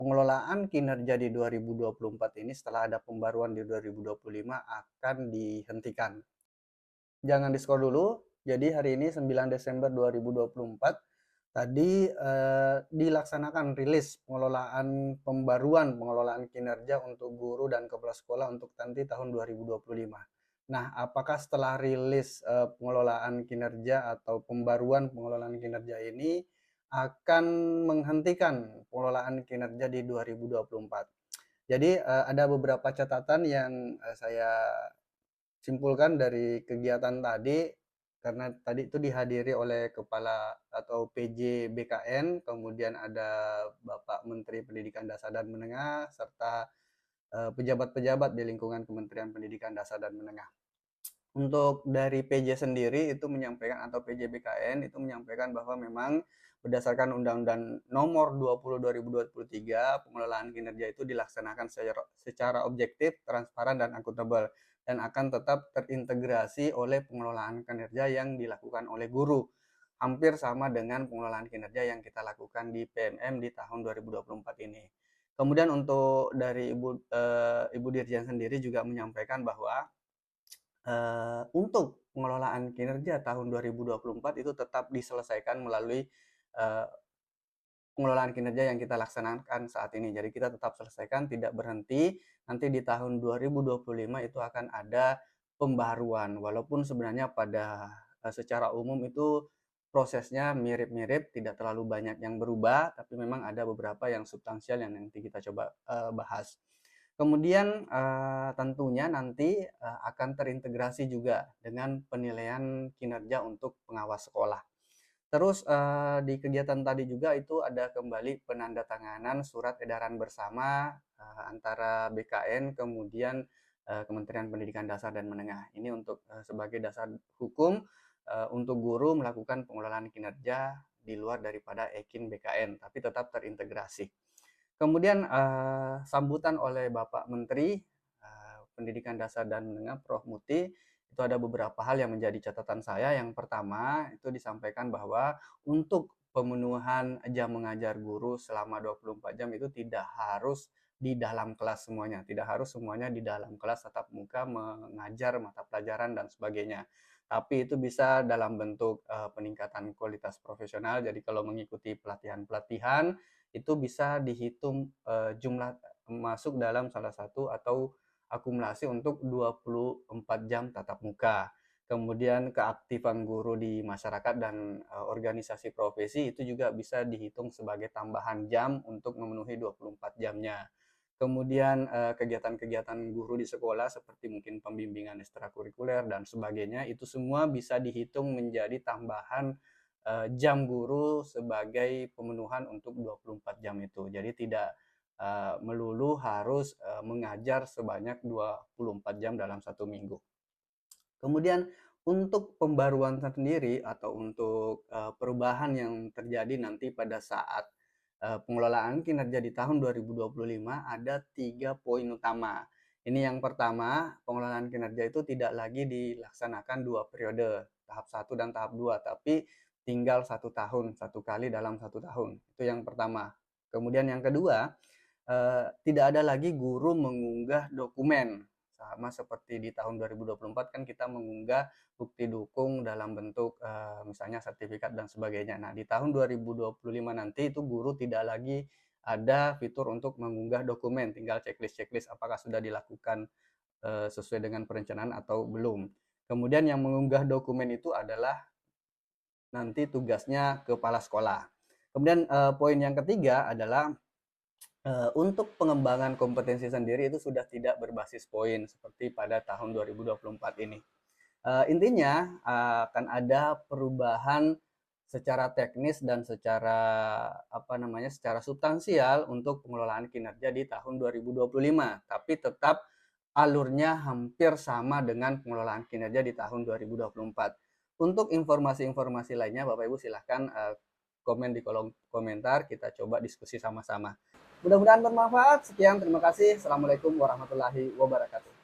pengelolaan kinerja di 2024 ini setelah ada pembaruan di 2025 akan dihentikan. Jangan di-skor dulu. Jadi hari ini 9 Desember 2024 tadi dilaksanakan rilis pembaruan pengelolaan kinerja untuk guru dan kepala sekolah untuk nanti tahun 2025. Nah, apakah setelah rilis pengelolaan kinerja atau pembaruan pengelolaan kinerja ini akan menghentikan pengelolaan kinerja di 2024? Jadi ada beberapa catatan yang saya simpulkan dari kegiatan tadi, karena tadi itu dihadiri oleh Kepala atau PJ BKN, kemudian ada Bapak Menteri Pendidikan Dasar dan Menengah, serta pejabat-pejabat di lingkungan Kementerian Pendidikan Dasar dan Menengah. Untuk dari PJ sendiri itu menyampaikan, atau PJ BKN itu menyampaikan bahwa memang berdasarkan Undang-Undang Nomor 20 2023, pengelolaan kinerja itu dilaksanakan secara objektif, transparan, dan akuntabel, dan akan tetap terintegrasi oleh pengelolaan kinerja yang dilakukan oleh guru. Hampir sama dengan pengelolaan kinerja yang kita lakukan di PMM di tahun 2024 ini. Kemudian untuk dari Ibu Dirjen sendiri juga menyampaikan bahwa untuk pengelolaan kinerja tahun 2024 itu tetap diselesaikan melalui pengelolaan kinerja yang kita laksanakan saat ini. Jadi kita tetap selesaikan, tidak berhenti. Nanti di tahun 2025 itu akan ada pembaruan. Walaupun sebenarnya pada secara umum itu prosesnya mirip-mirip, tidak terlalu banyak yang berubah, tapi memang ada beberapa yang substansial yang nanti kita coba bahas. Kemudian tentunya nanti akan terintegrasi juga dengan penilaian kinerja untuk pengawas sekolah. Terus di kegiatan tadi juga itu ada kembali penandatanganan surat edaran bersama antara BKN kemudian Kementerian Pendidikan Dasar dan Menengah. Ini untuk sebagai dasar hukum untuk guru melakukan pengelolaan kinerja di luar daripada EKIN BKN, tapi tetap terintegrasi. Kemudian sambutan oleh Bapak Menteri Pendidikan Dasar dan Menengah, Prof. Muti, itu ada beberapa hal yang menjadi catatan saya. Yang pertama, itu disampaikan bahwa untuk pemenuhan jam mengajar guru selama 24 jam itu tidak harus di dalam kelas semuanya. Tidak harus semuanya di dalam kelas tatap muka mengajar mata pelajaran dan sebagainya. Tapi itu bisa dalam bentuk peningkatan kualitas profesional. Jadi kalau mengikuti pelatihan-pelatihan, itu bisa dihitung jumlah masuk dalam salah satu atau akumulasi untuk 24 jam tatap muka. Kemudian keaktifan guru di masyarakat dan organisasi profesi itu juga bisa dihitung sebagai tambahan jam untuk memenuhi 24 jamnya. Kemudian kegiatan-kegiatan guru di sekolah seperti mungkin pembimbingan ekstrakurikuler dan sebagainya, itu semua bisa dihitung menjadi tambahan jam guru sebagai pemenuhan untuk 24 jam itu. Jadi tidak melulu harus mengajar sebanyak 24 jam dalam satu minggu. Kemudian untuk pembaruan sendiri atau untuk perubahan yang terjadi nanti pada saat pengelolaan kinerja di tahun 2025 ada 3 poin utama. Ini yang pertama, pengelolaan kinerja itu tidak lagi dilaksanakan 2 periode, tahap 1 dan tahap 2, tapi tinggal 1 tahun, 1 kali dalam 1 tahun. Itu yang pertama. Kemudian yang kedua, tidak ada lagi guru mengunggah dokumen. Sama seperti di tahun 2024 kan kita mengunggah bukti dukung dalam bentuk misalnya sertifikat dan sebagainya. Nah, di tahun 2025 nanti itu guru tidak lagi ada fitur untuk mengunggah dokumen, tinggal checklist apakah sudah dilakukan sesuai dengan perencanaan atau belum. Kemudian yang mengunggah dokumen itu adalah nanti tugasnya kepala sekolah. Kemudian poin yang ketiga adalah untuk pengembangan kompetensi sendiri itu sudah tidak berbasis poin seperti pada tahun 2024 ini. Intinya akan ada perubahan secara teknis dan secara substansial untuk pengelolaan kinerja di tahun 2025, tapi tetap alurnya hampir sama dengan pengelolaan kinerja di tahun 2024. Untuk informasi-informasi lainnya Bapak Ibu silahkan komen di kolom komentar, kita coba diskusi sama-sama. Mudah-mudahan bermanfaat. Sekian, terima kasih. Assalamualaikum warahmatullahi wabarakatuh.